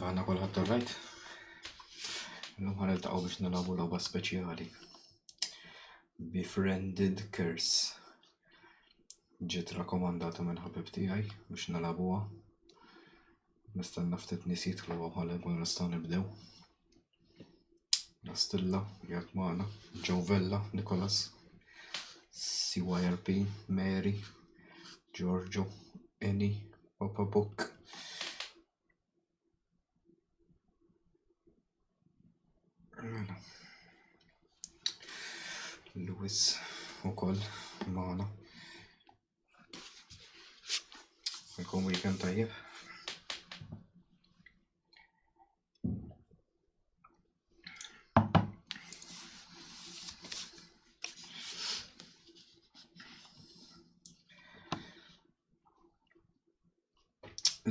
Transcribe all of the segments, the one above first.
Għanna kolħat rajt. L-lum ħaniltaqgħu biex nilagħbu logħba speċjali. Befriended Curse. Ġiet rakkomandata minn ħabib tiegħi biex nilagħbuha. Nistenna ftit nies jidħlu ħalli nkunu nistgħu nibdew. Nastilla, jgħid magħna, Jovella, Nicholas, CYRP, Mary, Giorgio, Eni, Papa Book. Lewis ukoll magħna. Ikun weekend tajjeb.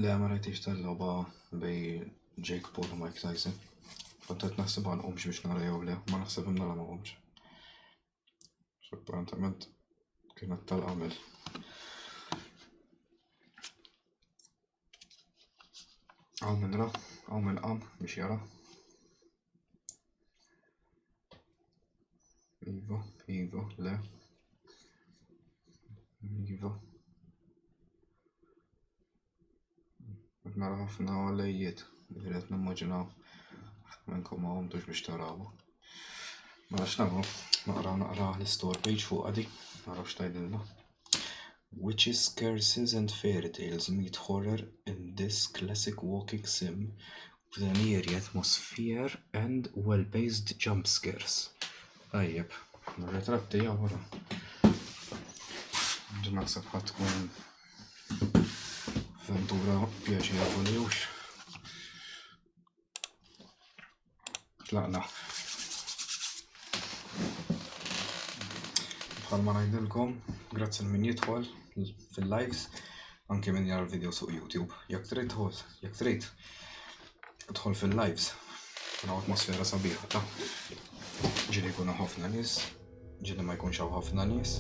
Le ma rajtix tal-logħba bej Jake Paul u Mike Tyson. Kont qed naħseb ma nqumx biex nara jew le, ma naħseb nara ma nqumx. Apparentament kienet tal-qamel. Għaw minn ra, għaw minn qam biex jara. Iva, le. Iva. Nara ħafna għalejjiet, irrid nimmaġinaw minnkom ma għomtux biex tarawu. Ma rax nagħmlu, naqra l-store page fuq għadi, nara x'tgħidilna. Witches, curses and fairy tales meet horror in this classic walking sim with an eerie atmosphere and well-paced jump scares. Tajjeb, r-ritratti wara. Ġi naħseb ħadd tkun Ventura pjaċevoli jux. Tlaqna. Bħal ma ngħidilkom, grazzi min jidħol fil-lives, anke min jara l-video suq YouTube. Jekk trid idħol fil-lives. Kuna atmosfera sabiħa, ta' ġieli jkunu ħafna nies, ġieli ma jkunx hawn ħafna nies.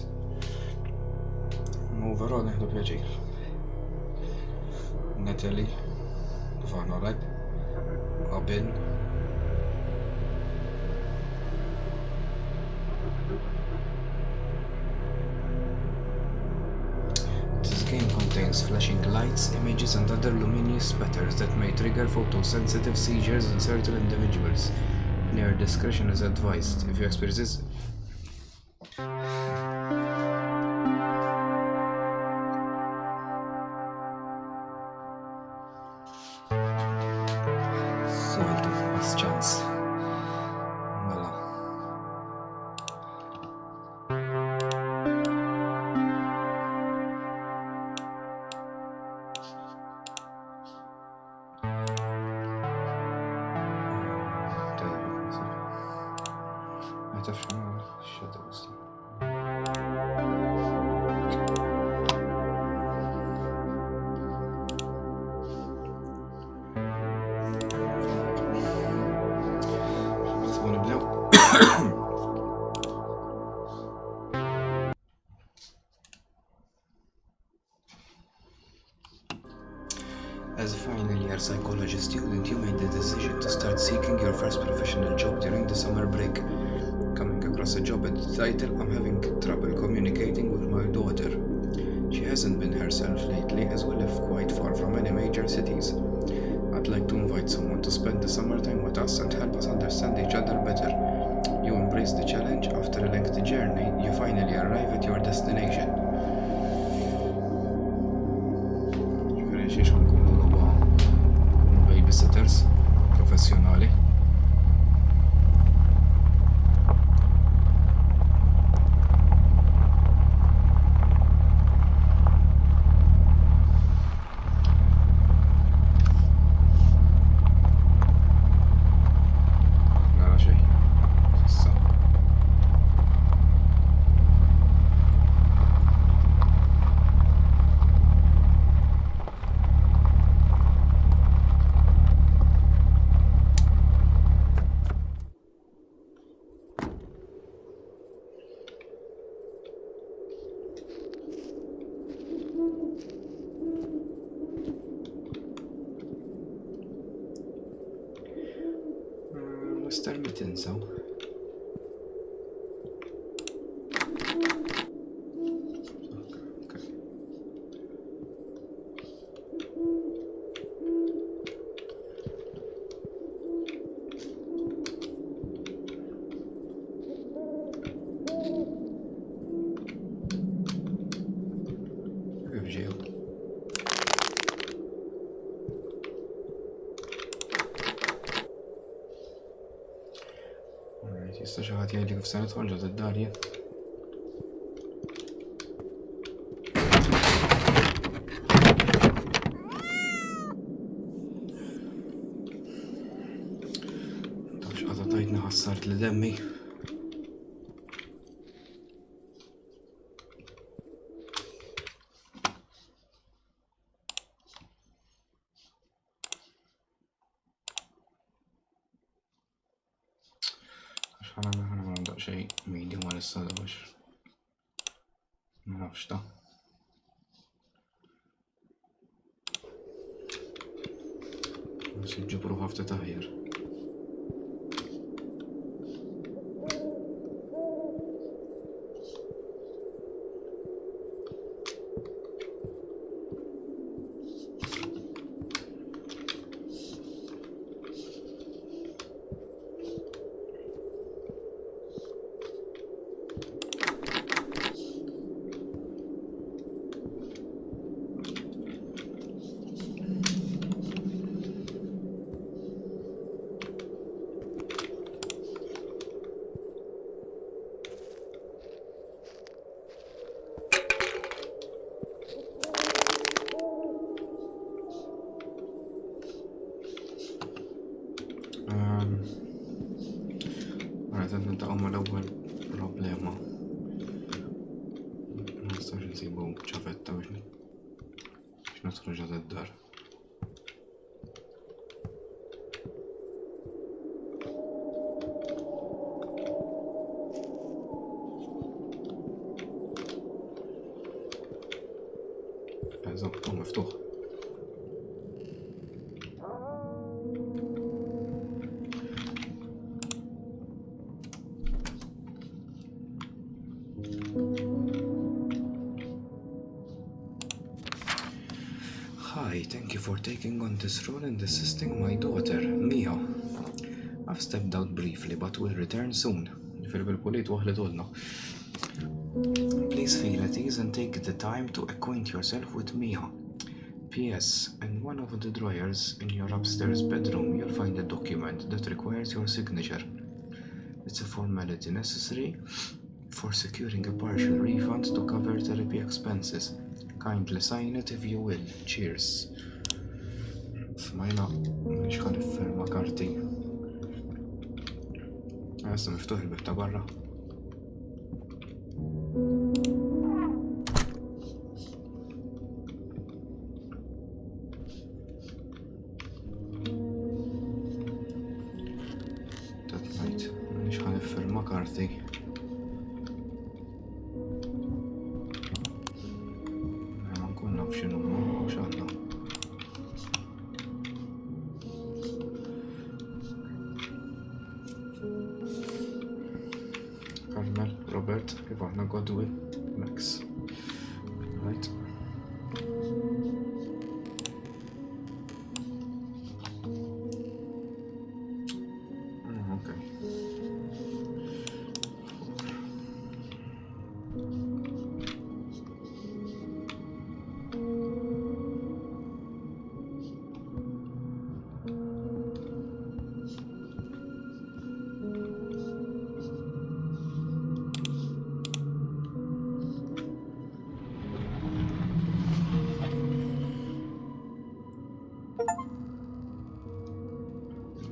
Overall nieħdu pjaċir. Natalie, Vana Reb, Robin. This game contains flashing lights, images and other luminous spatters that may trigger photosensitive seizures in certain individuals. Player discretion is advised. If you experience this, as a final year psychology student, you made the decision to start seeking your first professional job during the summer break. Coming across a job at the title, I'm having trouble communicating with my daughter. She hasn't been herself lately, as we live quite far from any major cities. I'd like to invite someone to spend the summertime with us and help us understand each other better. You embrace the challenge. After a lengthy journey, you finally arrive at your destination. Babysitters professjonali. Nara xejn. Issa. Mr. Mittensaw. Jista xi ħadd jgħidli kif se nidħol ġod id-dar jien. Taf x'qata tajtni ħassart li demmi. شيء ميديوم على الصدى باش ما نعرفش ده بس يجيب روحه في تغيير. Għadet nintaqom l-ewwel problema. Ma nistax nsibu ċavetta biex nidħlu ġod id-dar. Eżatt, hu miftuħ. Hi, thank you for taking on this role in assisting my daughter, Mia. I've stepped out briefly, but will return soon. Fil-bil-pulit waħlet ulna. Please feel at ease and take the time to acquaint yourself with Mia. P.S. In one of the drawers in your upstairs bedroom, you'll find a document that requires your signature. It's a formality necessary for securing a partial refund to cover therapy expenses. Kindly sign it if you will. Cheers. Smajna, mhix ħan iffirma karti. Issa miftuħ il-bib ta' barra. Tatnajt, mhix ħan iffirma karti. Carmel, Robert, Ivana, Godwin, Max. Right. Okay.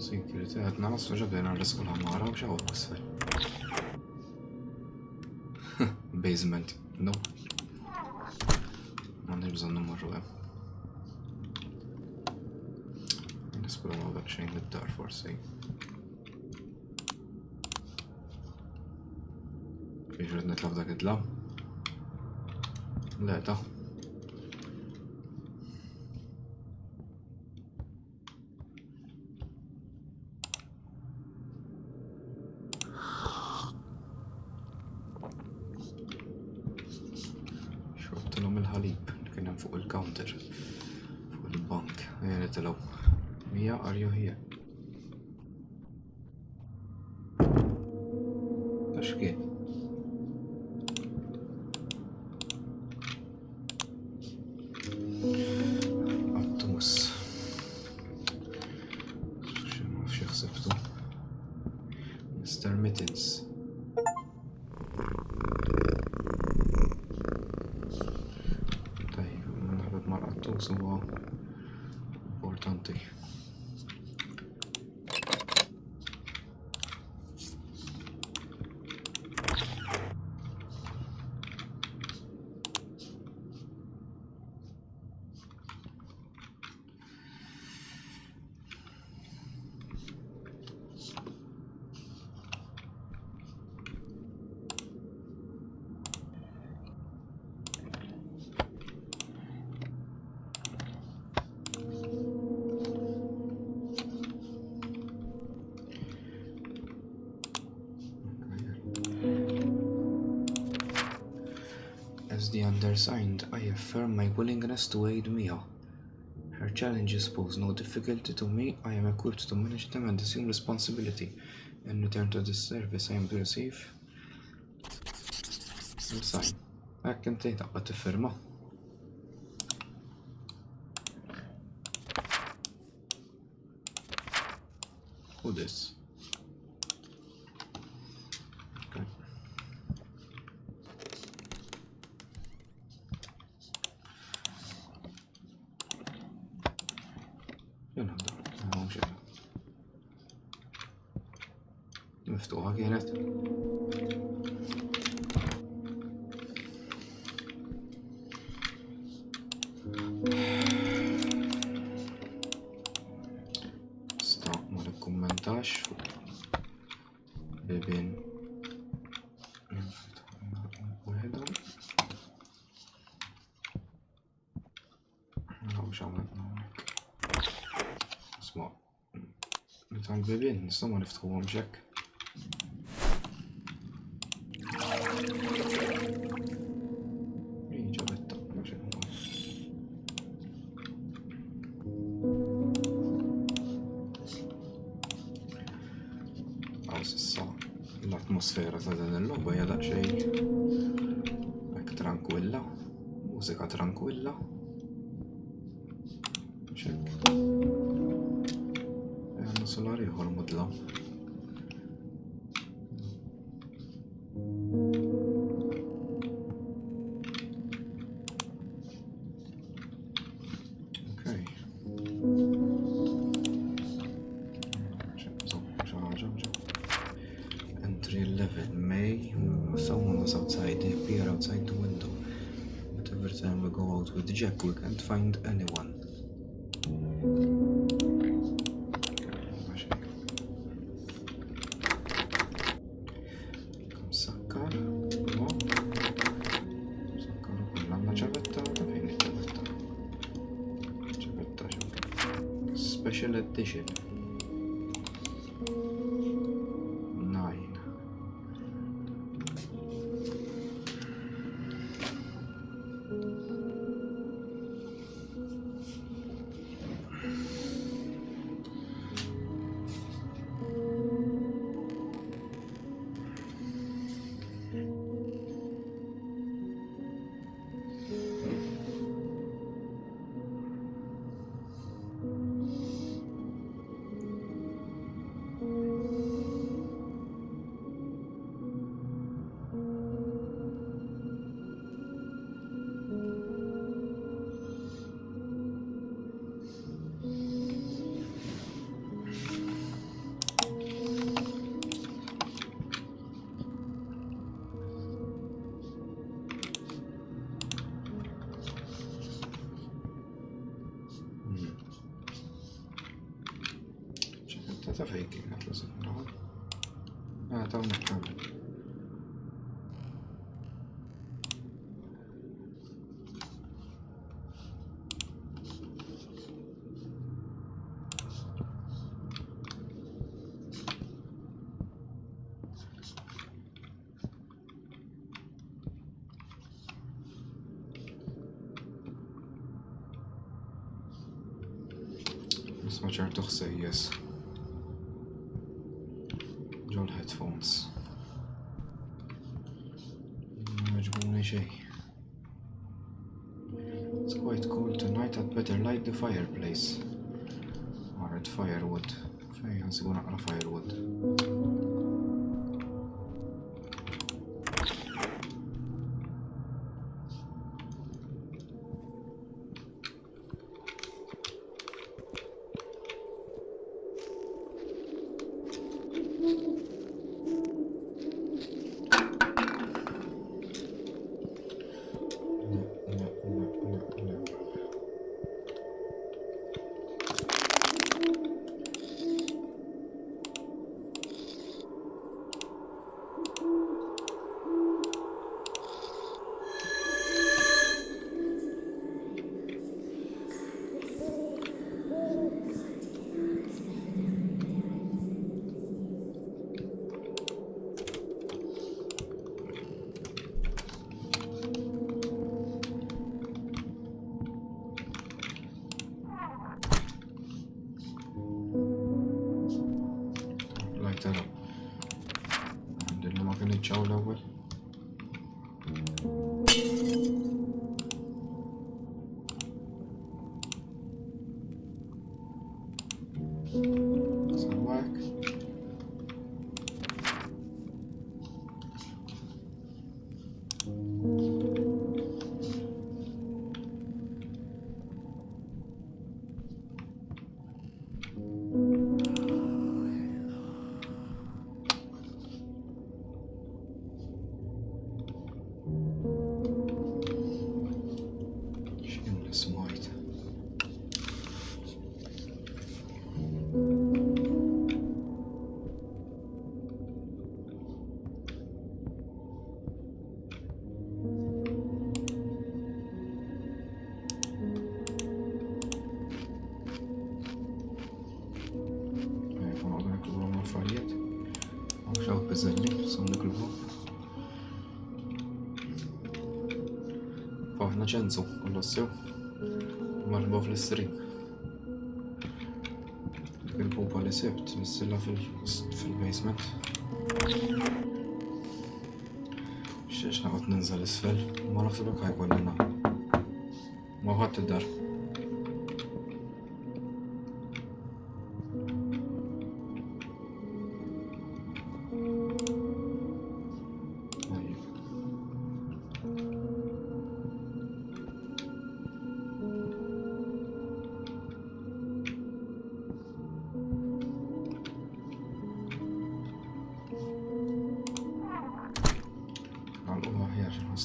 Security għadna naslu ġabdejna r-risqu l-ħamara u xaw l-asfel. Basement, no. Ma nibżon nummarru għem. Nispru dak xejn id-dar forsi. Biex rid nitlaf dak id-dlam? Le ta' counter fuq il-bank. Nitilgħu. Mia, are you here? Għax kien? Attus. Xi ħsibtu? Mr. Mittens. Tajjeb, naħbeb mal-qattus huwa importanti. As the undersigned, I affirm my willingness to aid Mia. Her challenges pose no difficulty to me. I am equipped to manage them and assume responsibility. In return to this service, I am to receive. Sign. Hekk inti taqbad tiffirma. Who this? Okay. مفتوحة كانت. ما نكومنتاش بين وحدة. لا مش عملنا هيك. اسمع بتاع البيبين لسه ما نفتحوهم شك. L-atmosfera ta' dan il-logħba hija daqsxejn hekk tranquilla, mużika tranquilla. X'hekk. Għandna solar ieħor mudla. Okay. Entry 11 May. Someone was outside. They appear outside the window. But every time we go out with Jack, we can't find anyone. Sakkar. Sakkaru kollha ċavetta ta' fejn iċ-ċavetta. ċavetta xo. Special edition. 9. Ta' fejn kienet l-żinna. Ta' unnek. Nisma ċertu ħsejjes. Ġol headphones. Maġbuni xej. It's quite cool tonight. I'd better light the fireplace. Alright, firewood. Fejn nsibu naqra firewood. نتشاو الأول. سواك Aħna ċenzu, kolossew, marba fl-istrin. Il-pupa li sebt, nissilla fil-basement. Xiex naqot ninżal isfel, ma naħsibek ħajkollina. Ma ħadd id-dar.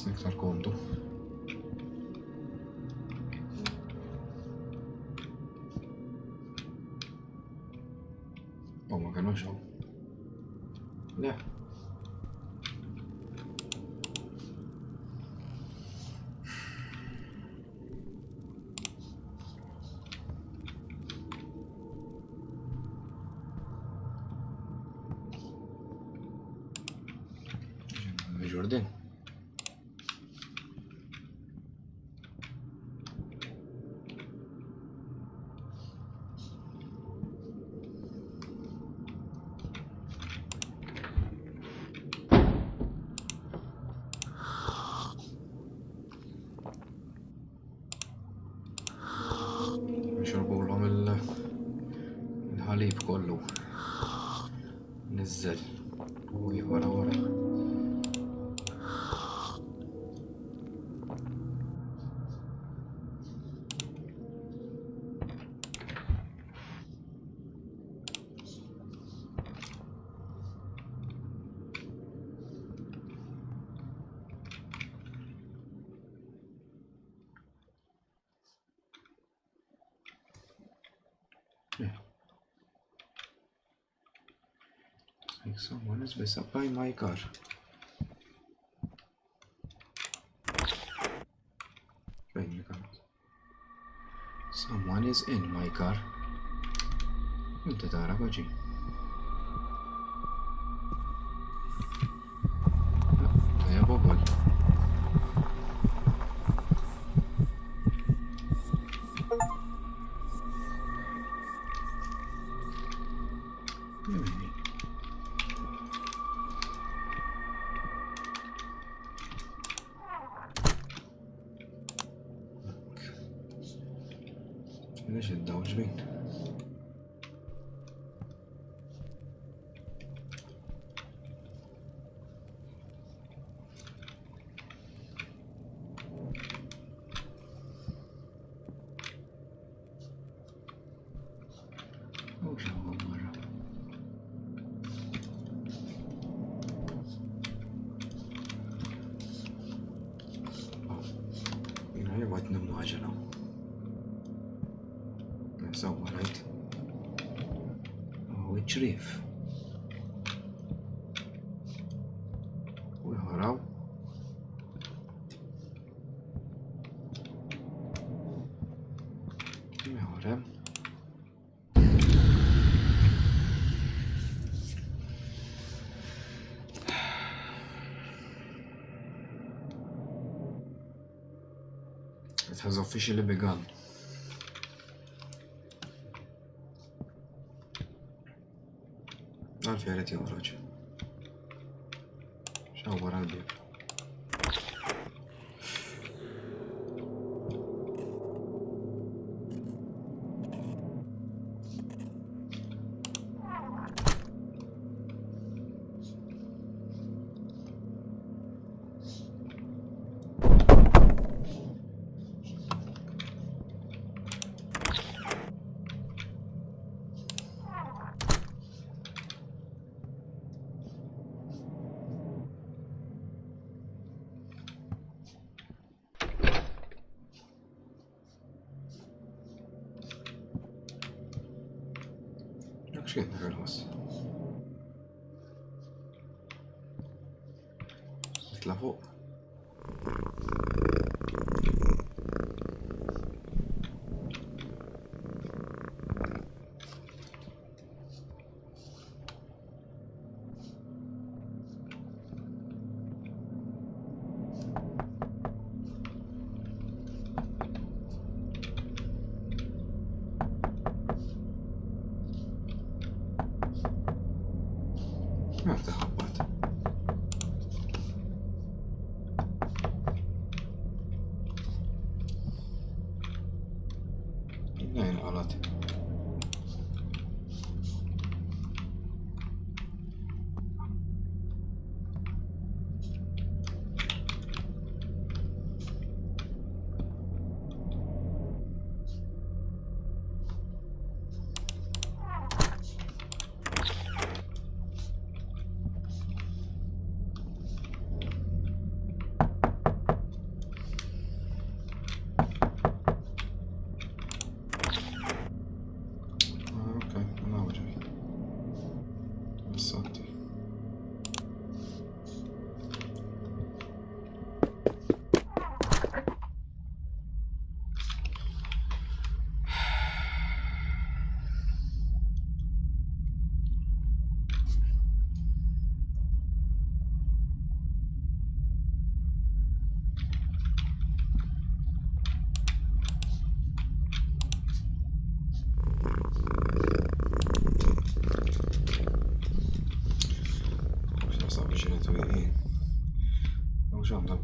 Iktar kontu. Ma kienux hawn. Le. Jordan. Nixrbu il-ħalib kollu. Nizzel. U wara. Like someone is beside my car. Someone is in my car. Inti tara baġi. Ja bobol. ليش الداو جبين؟ وش هو مرة؟ هنا يبغى تنمو عجلة. سوى رايت. وشريف وهراو مهرم It has officially begun. عارف يا ريت يا وراج شو ورا البيت. ايش قد خلاص اطلع فوق. ما تخبط نين غلط.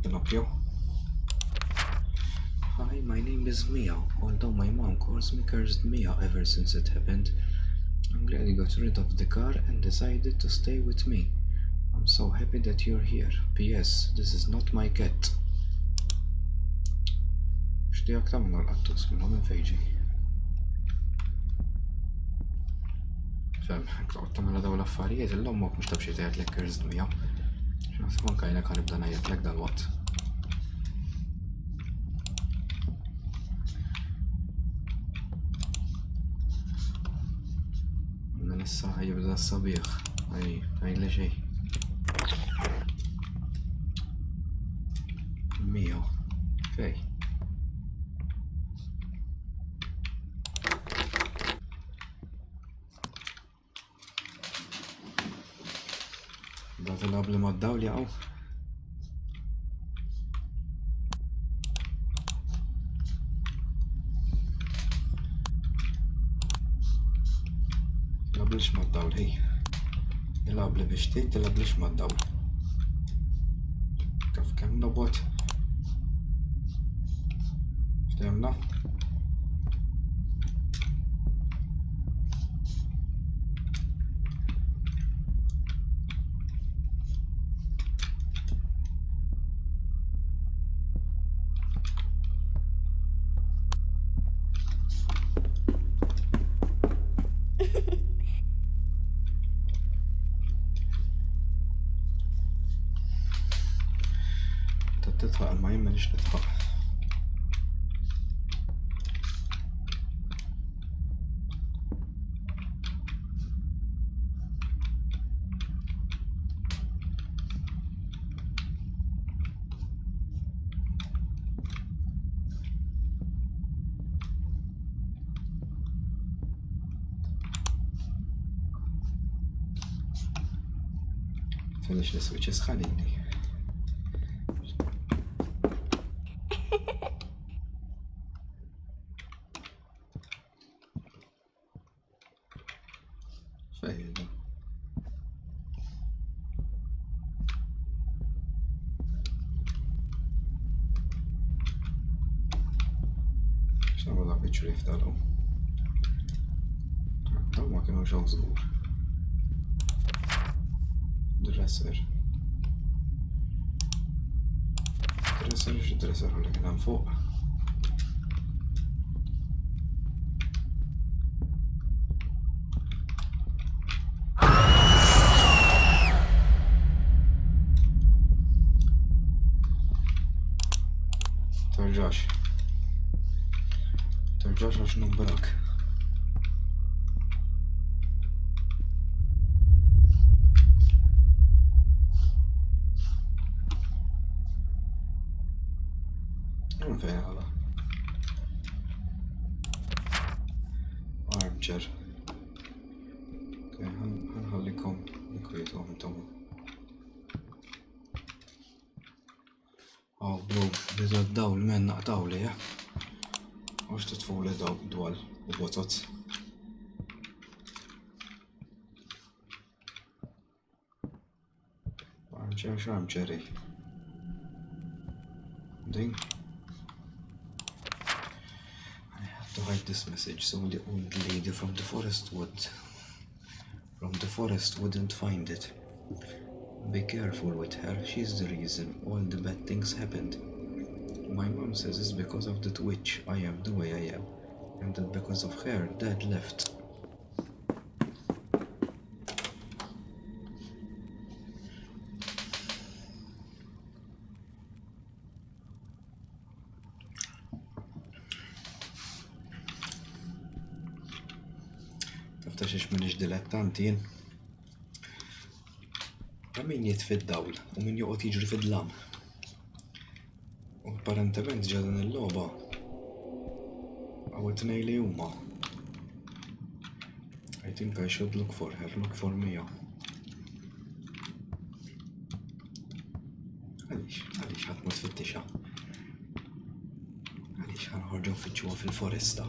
Pinocchio. Hi, my name is Mia. Although my mom calls me Cursed Mia ever since it happened, I'm glad you got rid of the car and decided to stay with me. I'm so happy that you're here. P.S. This is not my cat. X'di aktar minnu l-qattus minnu minn fejġi. Fem, għod tamela daw l-affarijiet, l-lommok mux tabxie tajat l Cursed Mia. X'naħseb anka jina kan nibda ngħidlek dal-waqt. Issa jibda s-sabiħ, għajli xej. Mija, fej. Da tilab li maddaw li għaw. ليش ما تداول هي يلعب لي بشتي تلعب ليش ما تداول كيف كم نبوت فهمنا Manix nitħaq. Finish the switches ħalini. Fejda. X'nagħmlu dak iċ-ċrif tal-hom. Dawn ma kienu xew żgur. Dresser. Dresser x'dresser ħalli kien hemm fuq. Terġax għax numbrak. Fejn għala. Armchair. Ħanħallikom nikwitom intom. Bro, biża d-dawl men naqtaw li, għax titfu li dwal u botot. Armchair x'armchairi. Din. To hide this message so the old lady from the forest wouldn't find it. Be careful with her, she's the reason all the bad things happened. My mom says it's because of that witch I am the way I am, and that because of her Dad left. Taftax minix dilettanti jien. Ta' min jitfid dawl u min joqgħod jiġri fid-dlam. U apparentement ġadan il-logħba għaw it-tnejn li huma. I think I should look for her, look for Mia. Għaliex ħadd ma tfittixha. Għaliex ħanħorġu nfittxuha fil-foresta.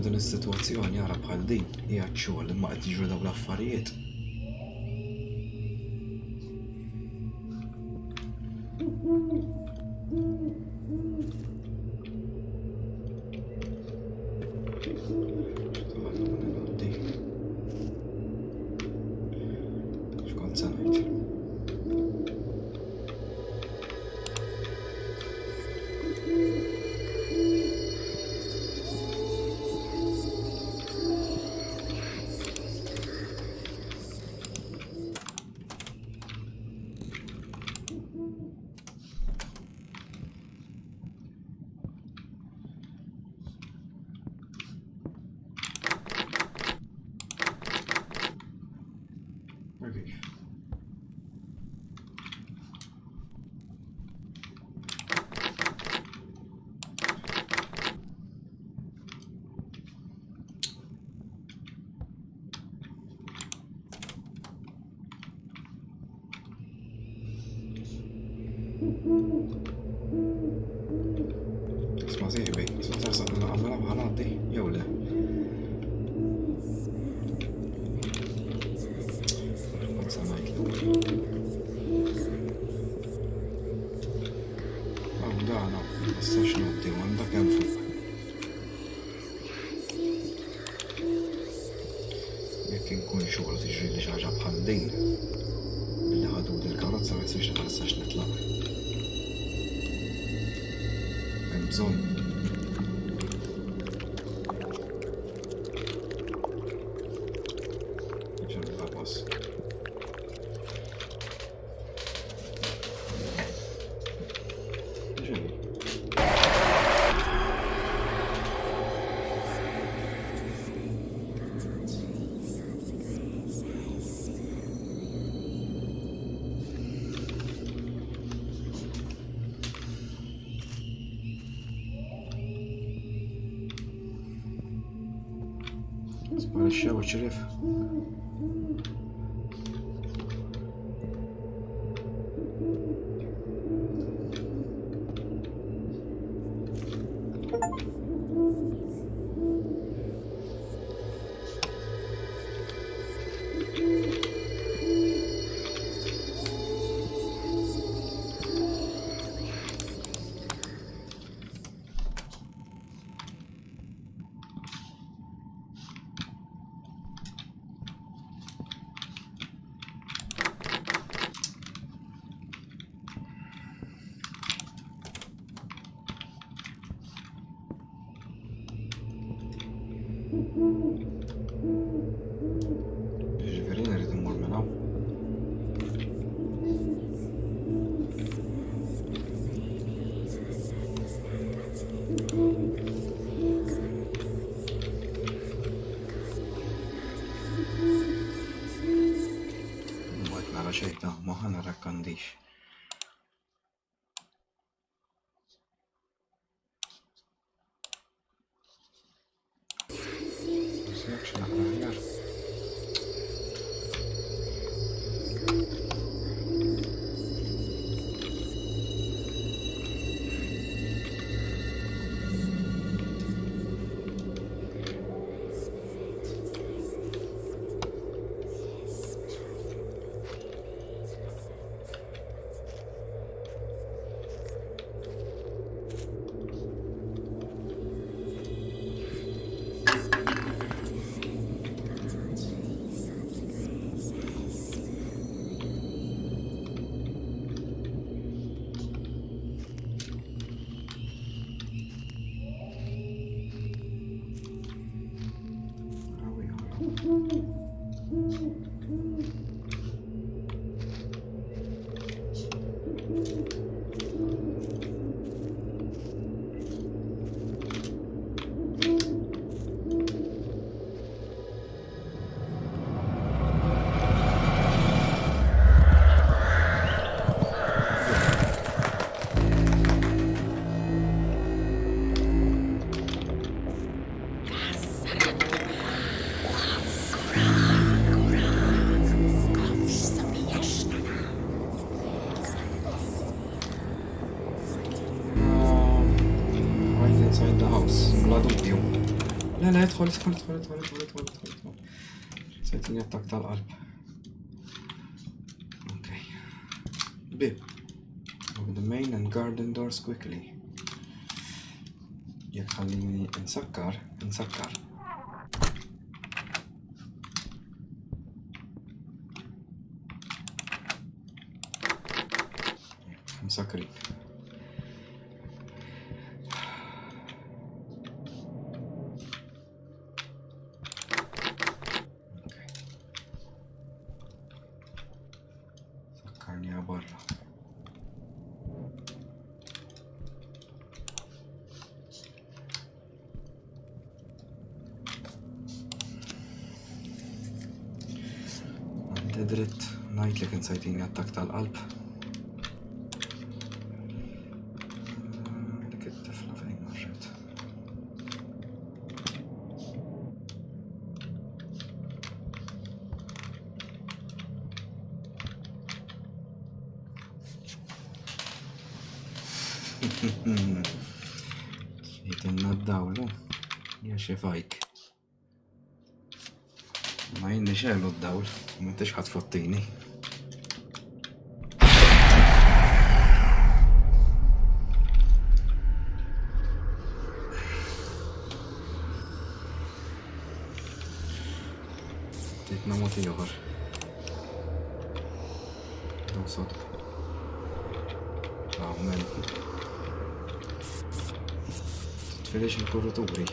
Din is-sitwazzjoni ara bħal din hija x-xogħol imma qed jiġru dawn l-affarijiet. X'kont se ngħid? اسمع سيبي اسمع تحصل أنا عمالها بحالات دي يولي قد سمعت له ده أنا بس شنو بدي وين ده كان فوق يمكن يكون شغل تجري لي حاجة بحال دين باللي هادو ديال الكاراتسا ما يصيرش على الساعة نطلع بزون نجرب الغواص جميل اسمع الشاوي شريف جيفرين أريد أمور منه موتنا على شيء ده ما هنا ركنديش بس يكش نحن خيار inside the house بلا دوبيو لا ادخل ساعتني الطاقة القلب اوكي بيب open the main and garden doors quickly يخليني نسكر مسكرين سكرني برا قدرت نايت لك نسيتيني الطاقة القلب لك الطفلة فين مرت jitinna d-dawlu, jaxi fajk. Ma jinni xellu d-dawl, m'intix ħadd fottini. Titna moti ieħor. Nosod. Amen. Titfilix il-kurrituri.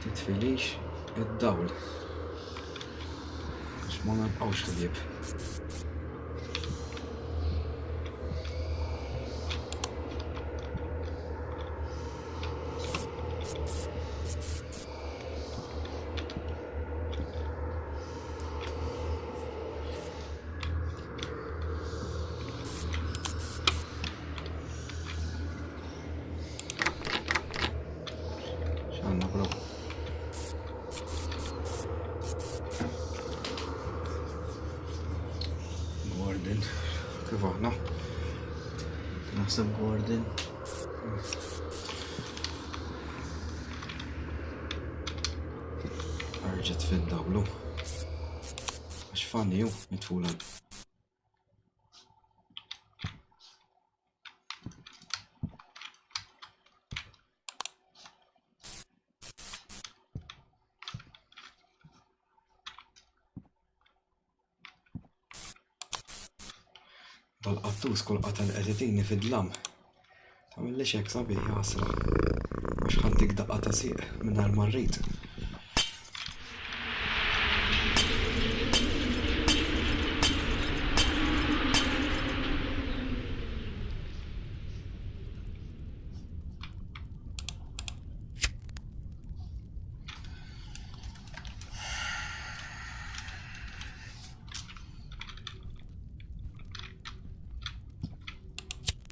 Titfilix id-dawl. Għax ma nabqgħux ħbieb. X'għandna bro? Gordon, kif aħna? Naħseb Gordon. Arġet fid-dawlu. Għax fanni ju, mitfula. Dal-qattus kull qatal qeditini fid-dlam. Tagħmellix hekk sabiħ jasra. Għax ħantik daqqa ta' sieq mingħajr ma rrid.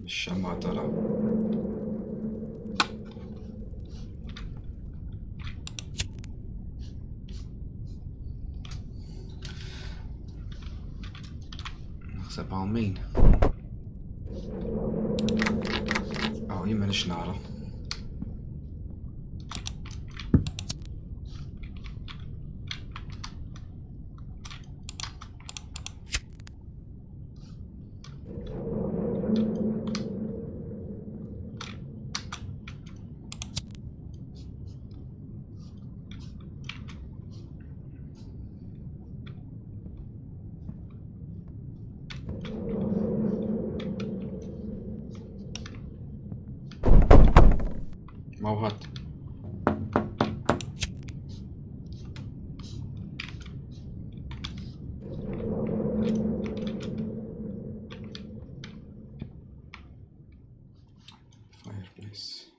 Bix-xamma tara. Naħseb hawn min. Jien m'għandix nara. Ma hu ħadd. Fireplace.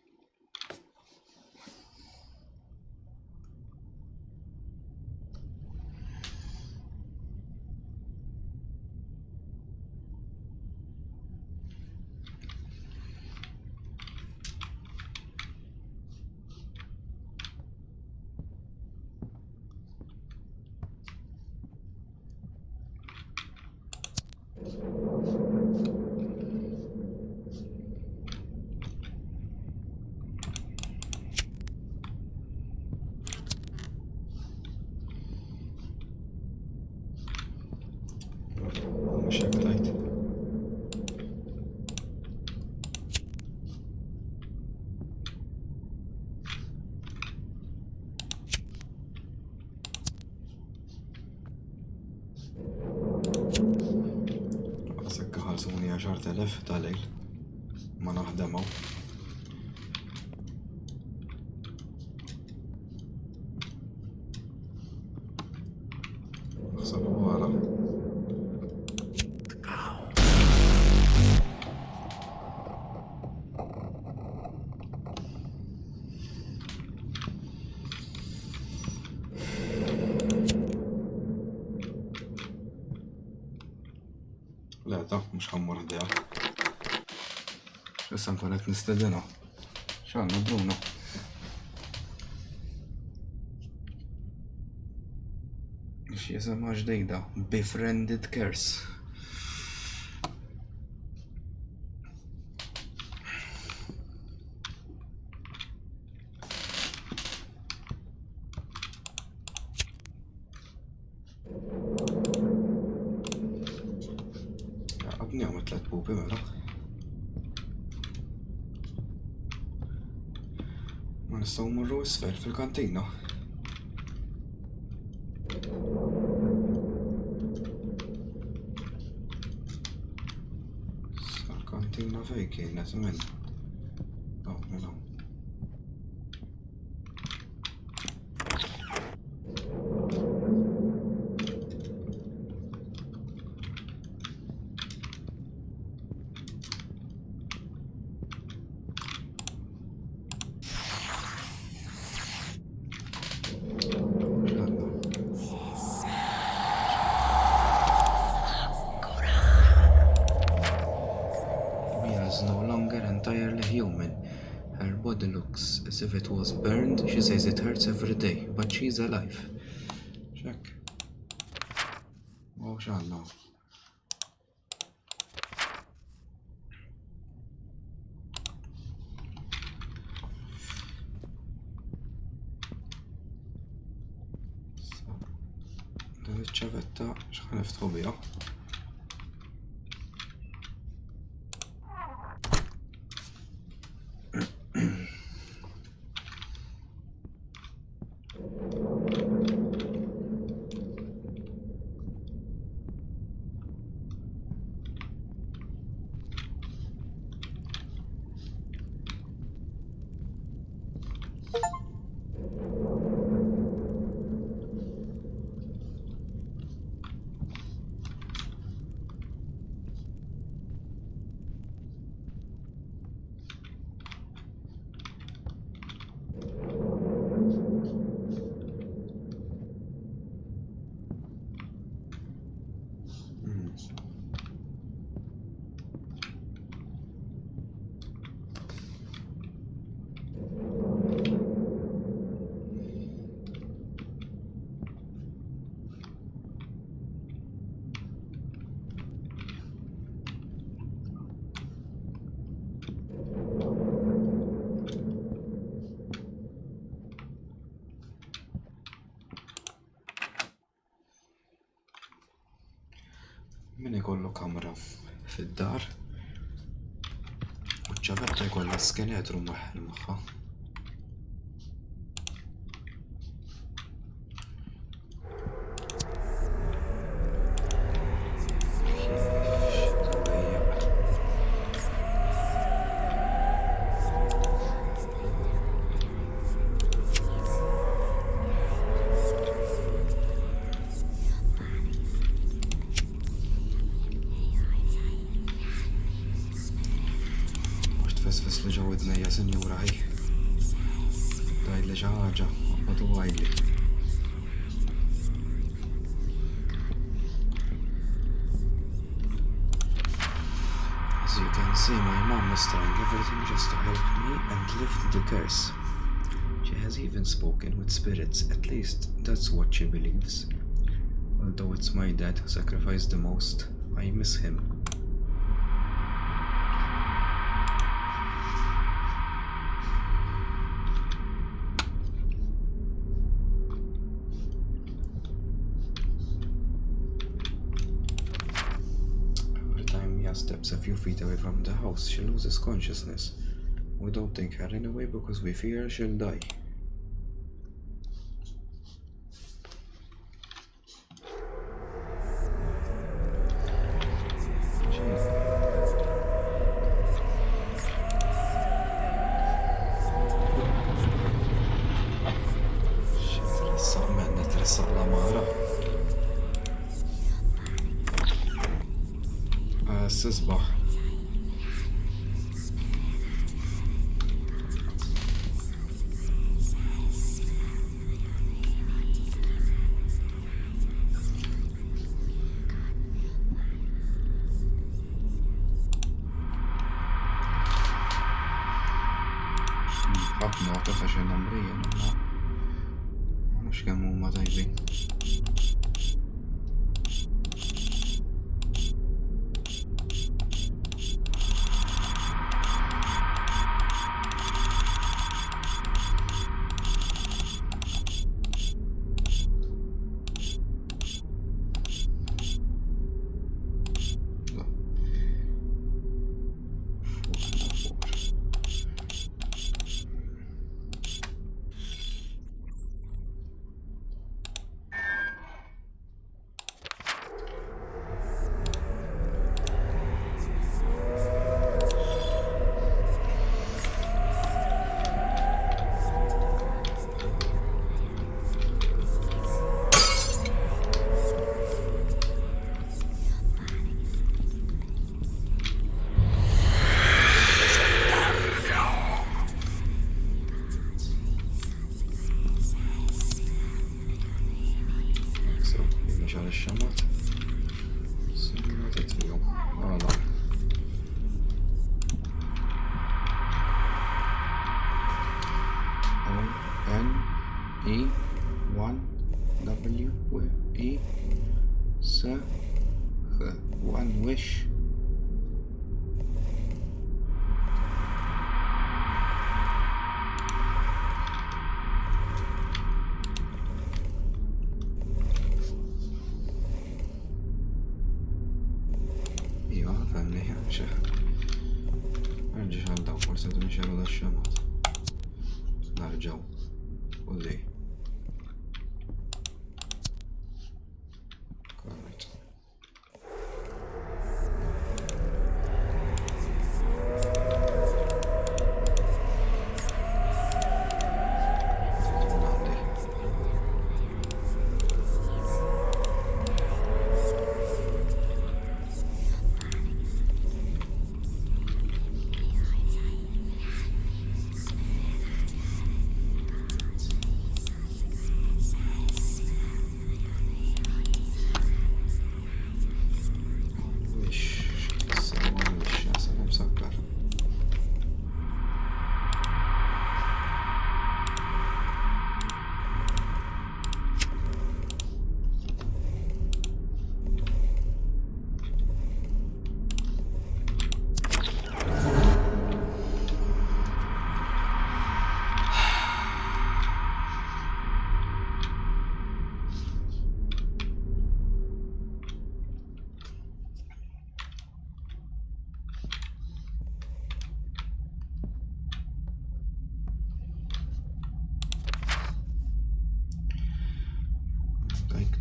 Mhux hekk tajt. Sekk ħalsuni 10,000 tal-lejl. Ma naħdem hawn. Naħseb wara. Le, ta' mhux ħammur ħdejha. Issa nkun qed nistedinha. X'għandna Bruno? Xi jisimha ġdejda, Befriended Curse. il-lupi mela. Ma nistgħu mmorru isfel fil-kantina. Sal-kantina fejn kienet minn. Mela. No longer entirely human. Her body looks as if it was burned. She says it hurts every day, but she's alive. Check. Oh, x'għandna. Dan iċ-ċavetta x'ħan niftħu biha? Min ikollu kamra fid-dar u ċ-ċavetta jkollha skenetru mweħħel magħha. Tfesfes li ġew id-dnejja sinjura ħi. Tgħidli xi ħaġa, għaqbad u għajli. As you can see, my mom is trying everything just to help me and lift the curse. She has even spoken with spirits, at least that's what she believes. Although it's my dad who sacrificed the most, I miss him. Steps a few feet away from the house, she loses consciousness. We don't take her anyway because we fear she'll die. Sisbaħ. ħafna ta' faċen namrija, mux kemm huma tajbin. على الشمط سمعت فيهم والله. O-N-E-1-W-E سخ 1 وش ايوه فهمني شيخ نرجع ندور فرصة نمشي على الشمال نرجع وذي كوريت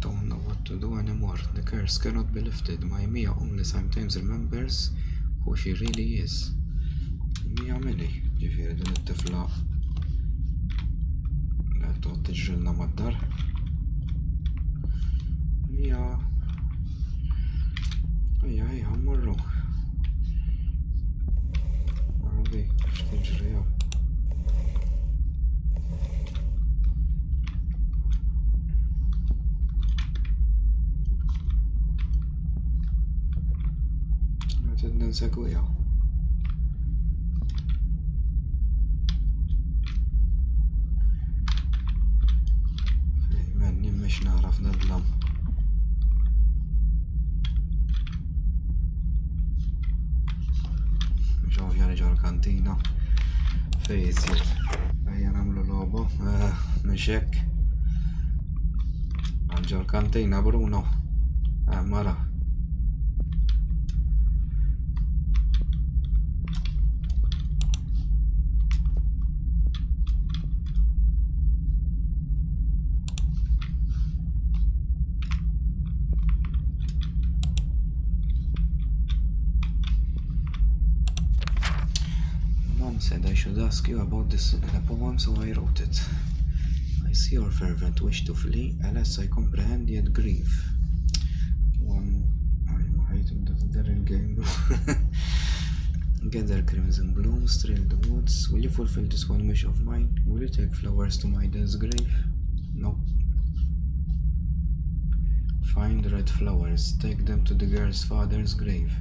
Don't know what to do anymore. The curse cannot be lifted. My Mia only sometimes remembers who she really is. Mia Mini, ġifieri din it-tifla li toqgħod tiġrilna mad-dar. Mia ejja mmorru. Għaldi x'tiġri jew. Nsegwiha. Menni mhix naraf nadlam. Ġovja niġu l-kantina fejn iżjed. Ejja nagħmlu logħba mhix hekk. Ġew l-kantina Bruno. Mara. Said I should ask you about this in a poem, so I wrote it. I see your fervent wish to flee, alas I comprehend yet grieve. I'm hiding the game. Gather crimson blooms, trail the woods. Will you fulfill this one wish of mine? Will you take flowers to my dad's grave? No. Find red flowers, take them to the girl's father's grave.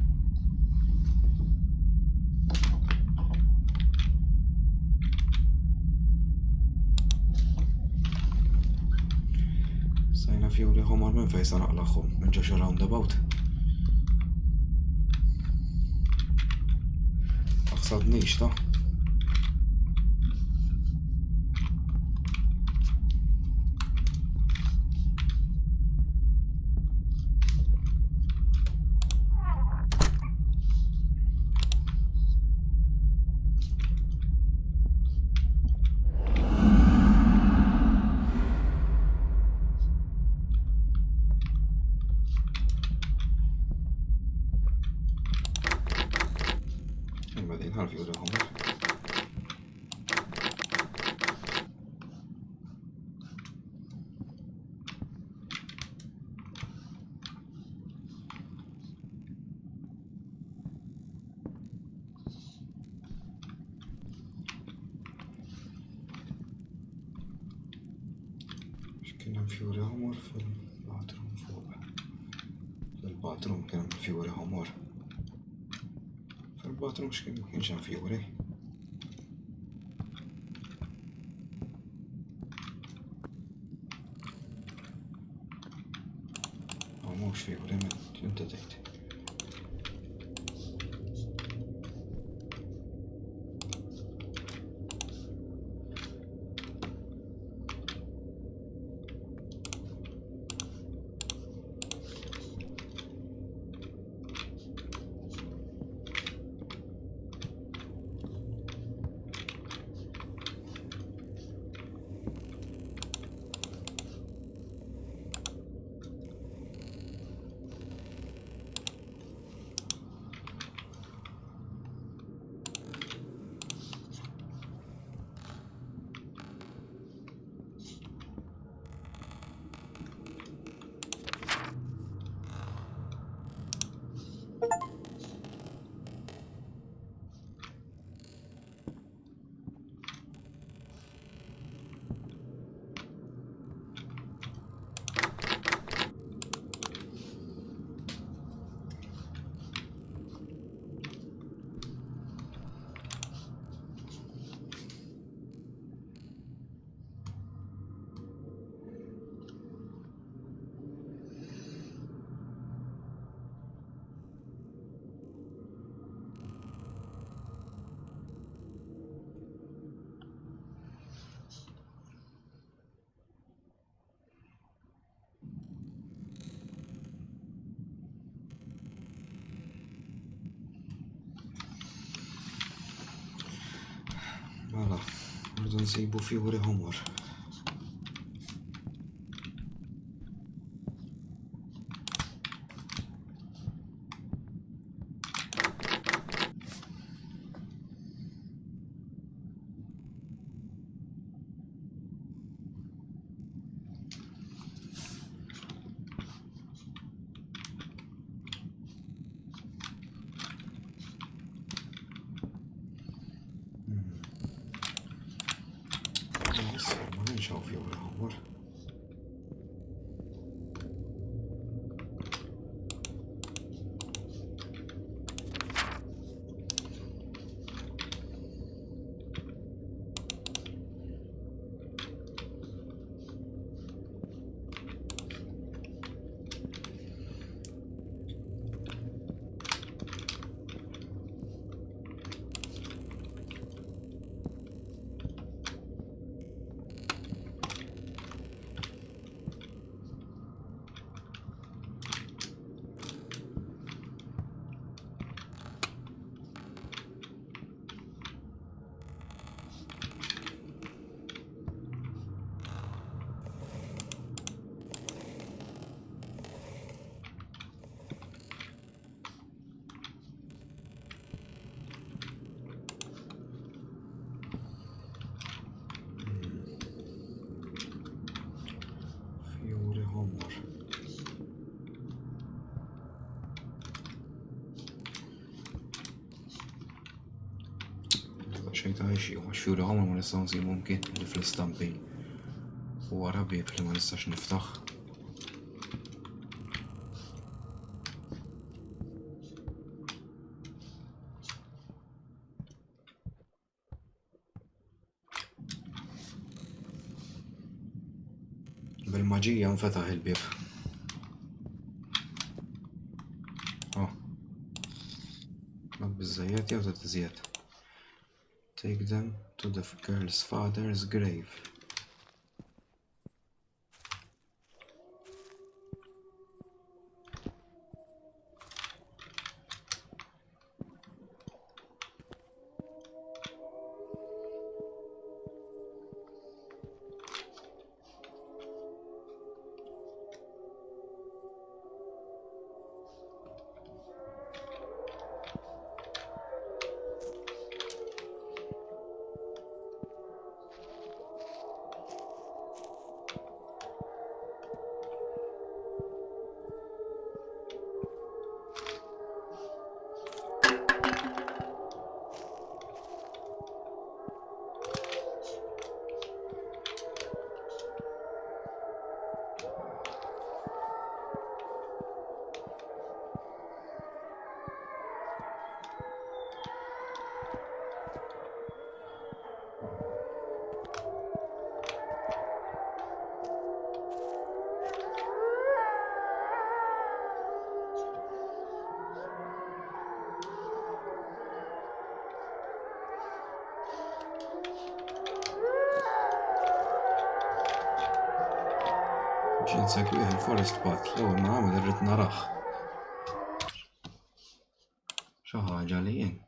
Sajna fjuri ħomor minn fejn sa naqlaħħom, minn ġox roundabout. Taħsadniex ta'. Kien hemm fjuri ħomor fil-bathroom fuq. fil-bathroom kien hemm figuri ħomor. Fil-bathroom x'kien ma kienx hemm figuri. Mhux figuri inti tgħid. Mela, rridu nsibu figuri ħomor. Ma nixaw figuri ħomor. Figuri ħomor. Xejn ta' xi figuri ħomor ma nistgħu nsibu mkien li fl-istampi huwa rabieb li ma nistax niftaħ. Bil-maġija nfetaħ il-bieb. Ma biżżejjed jew ta' tiżjed. Take them to the girl's father's grave. Ġi nsegwih il-Forest Path l-ewwel ma nagħmel irrid narah. Xi ħaġa li jien.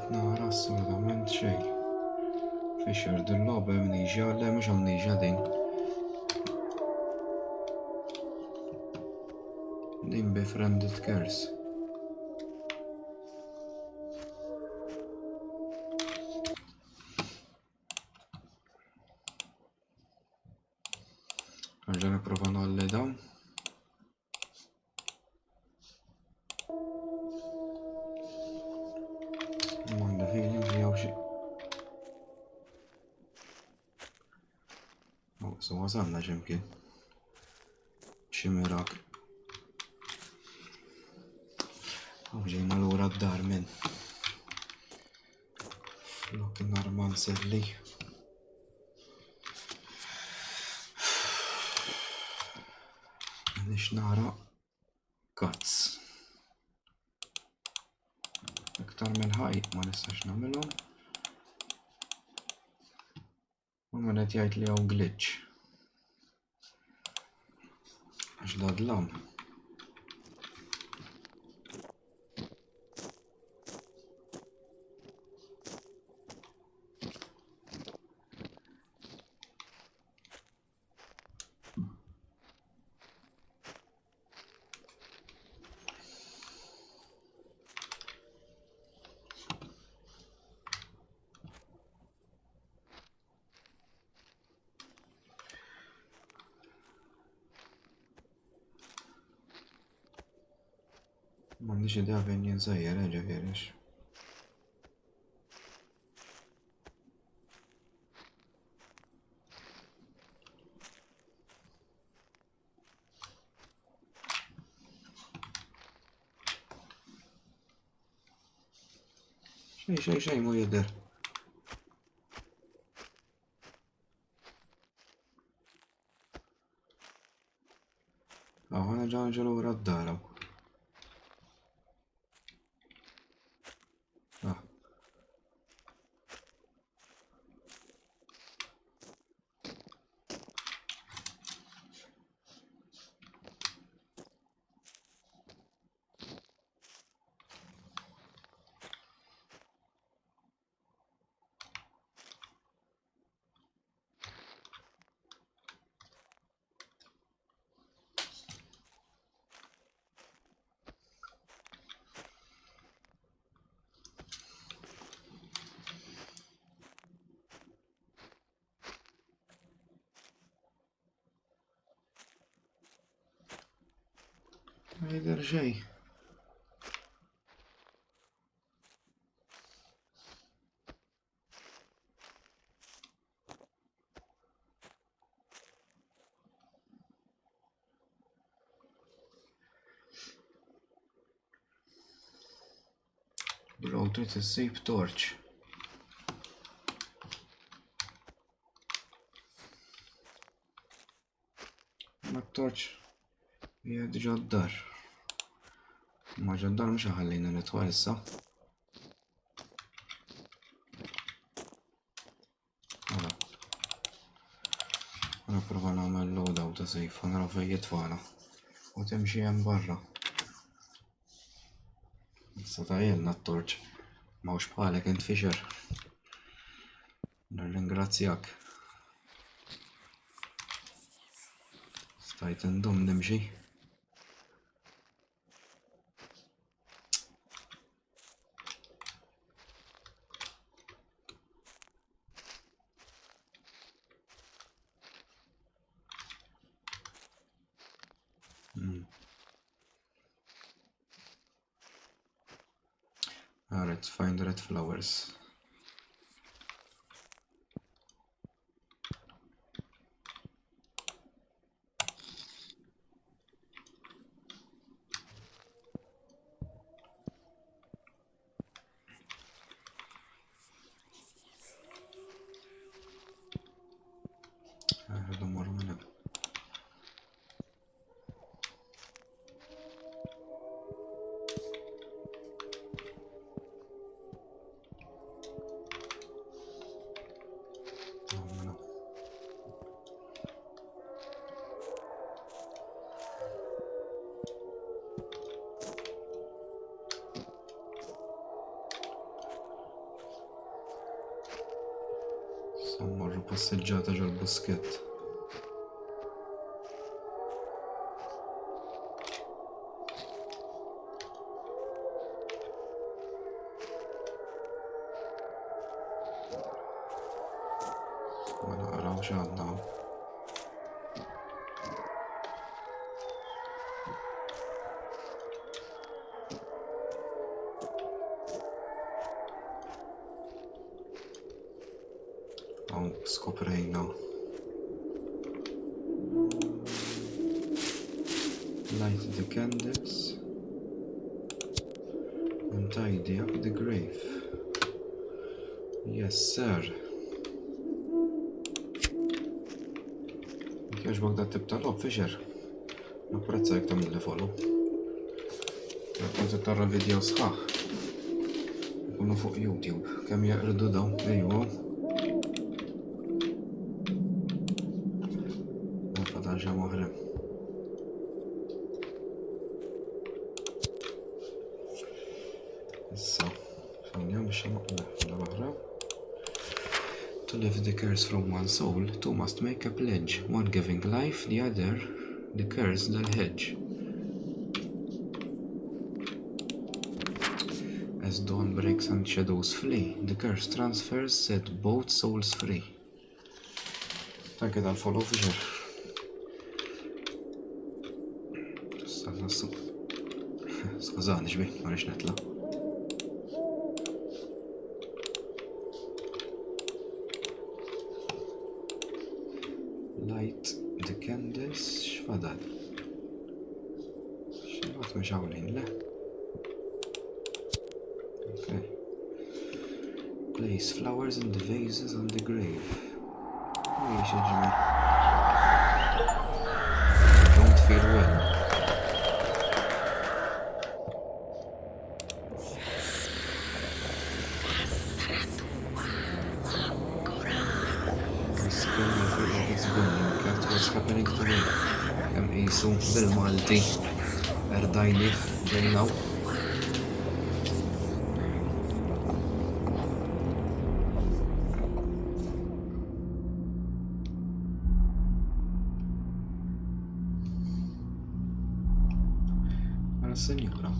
Nara assolutament xejn. Fisher din logħba amnesia le mhux amnesia din. Din befriended curse. Nerġa' nipprova nolli dawn. M'għandi feeling li hawn xi. So wasalna x'imkien. Xi mirakl. Ġejna lura d-dar minn. Flok in-Narman Selli. Nix nara cuts. Iktar mill-ħajt ma nistax nagħmilhom. U min qed jgħid li hawn glitch. Għax dadlam. M'għandix idea fejn jinsejjer ġifieri. Xejn mu jidher. Ħana ġa lura d-dar hawn. Ma jidher xejn. Bro, trid issib torch. Ma t-torch hija diġà d-dar. Ma ġa-d-dar mhux ħallina nidħol issa. Mela. Nipprova nagħmel loadout ta' sejf, nara fejn jitfala. U timxi hemm barra. Issa tajjelna t-torch. M'hawnx bħalek int Fisher. Nirringrazzjak. Stajt indum nimxi. Alright, find red flowers. هذا مرة منه. مرة passeggiata già al boschetto. Ma naqraw x'għandna. Skoprejna. Light the candles and tidy up the grave. Yes, sir. Kiex bak da tip tal-lob, Fisher? Napprezza jek tamil li follow. Napprezza tarra video sħaħ. Kunu fuq YouTube. Kemm jaqridu daw, ejwa. Ġa moħrem. Issa, fejnjom xamaqla moħrem. To lift the curse from one soul, two must make a pledge, one giving life, the other the curse del hedge. As dawn breaks and shadows flee, the curse transfers, set both souls free. Tanke dal-follow Fisher. Skużani ġbih, ma rix netla. Light the candles, x'fadal? X'għat mhux hawnhekk, le? Okay. Place flowers in the vases on the grave. Mhix ġbir. Don't feel well. What's happening to me? Kem qisu bil-Malti erdajni ġejnaw. Għana s-senjura.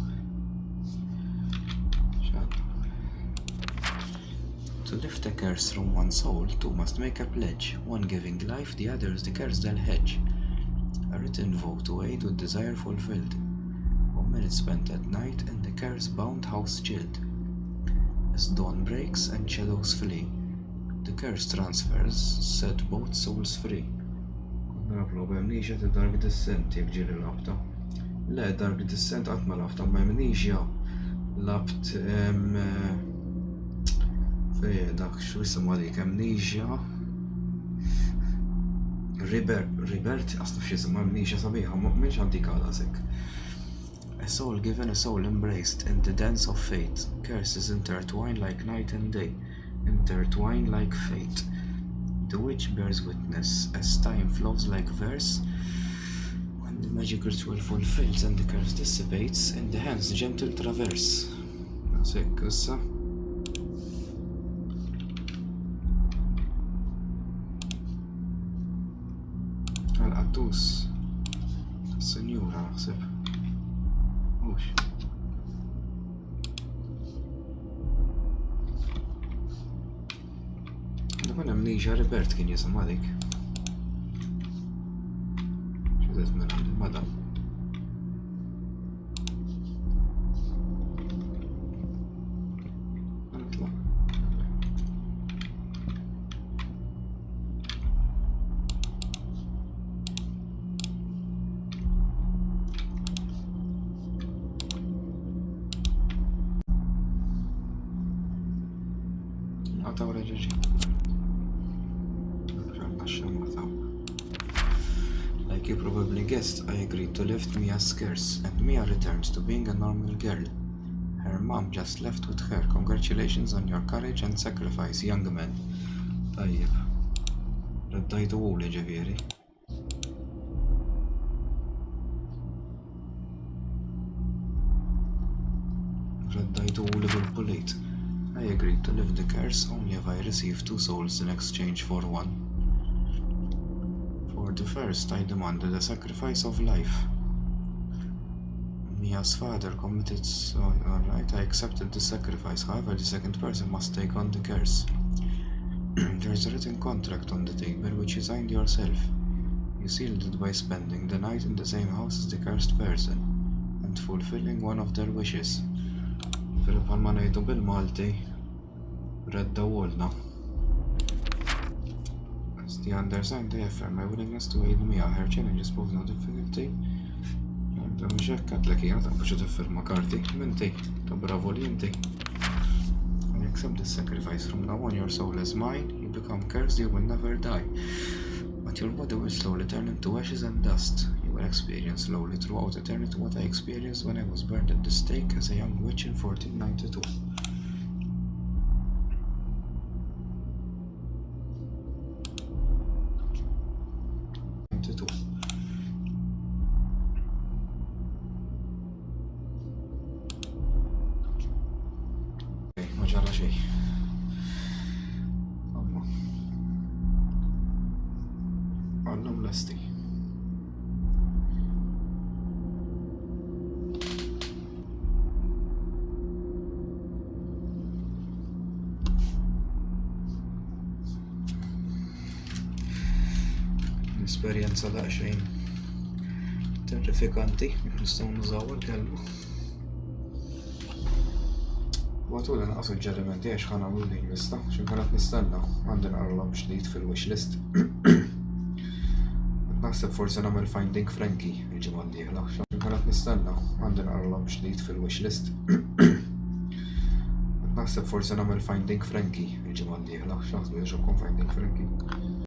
To lift a curse from one soul, two must make a pledge, one giving life, the other is the curse del hedge. A written vow to aid with desire fulfilled. 1 minute spent at night in the curse-bound house chilled. As dawn breaks and shadows flee, the curse transfers, set both souls free. Konna naflu b'emniġa ta' dark descent jek ġiri labta. Le, dark descent għatma labta, ma' emniġa labt fej dak xu jisimma dik amnesia Ribert asna x'jisimha amnesia sabiħa m'hemmx antika għasek. A soul given, a soul embraced in the dance of fate. Curses intertwine like night and day, intertwine like fate. The witch bears witness as time flows like verse. When the magic ritual fulfills and the curse dissipates, in the hands gentle traverse. Għasek, issa. Għal-qattus. Senjura, naħseb. Ux. Kun hemm Nija Ribert kien jisimha dik. X'għidet minn il-madam. Għataw reġiġi. Like you probably guessed, I agreed to lift Mia's curse, and Mia returned to being a normal girl. Her mom just left with her. Congratulations on your courage and sacrifice, young man. Tajjeb. Reddajtu għuli ġeviri. Reddajtu għuli bil-pulit. I agreed to lift the curse only if I received 2 souls in exchange for 1. For the first, I demanded a sacrifice of life. Mia's father committed, so alright, I accepted the sacrifice. However, the second person must take on the curse. There's a written contract on the table which you signed yourself. You sealed it by spending the night in the same house as the cursed person and fulfilling one of their wishes. Bħal ma ngħidu bil-Malti, redda wulna. As the undersigned, I affirm my willingness to aid Mia. Her challenges pose no difficulty. Da mhux hekk għadlek hija ta' biex tiffirma karti. Minti, ta' bravo li inti. I accept this sacrifice from now on. Your soul is mine. You become cursed. You will never die. But your body will slowly turn into ashes and dust. You will experience slowly throughout eternity what I experienced when I was burned at the stake as a young witch in 1492. Ma ġara xejn. Għallhom lesti. Esperjenza daqsxejn terrifikanti, nistgħu nużaw il-kelma. Watul inqa' suġġerimenti għax ħa nagħmlu din lista, x'inkanet nistenna għandi naqralhom ġdid fil-wish list. Naħseb forsi nagħmel Finding Frankie il-ġimgħa d-dieħla, x'inkanet nistenna għandi naqralhom ġdid fil-wish list. Naħseb forsi nagħmel Finding Frankie il-ġimgħa d-dieħla, x'naħsbu jogħġobkom Finding Frankie.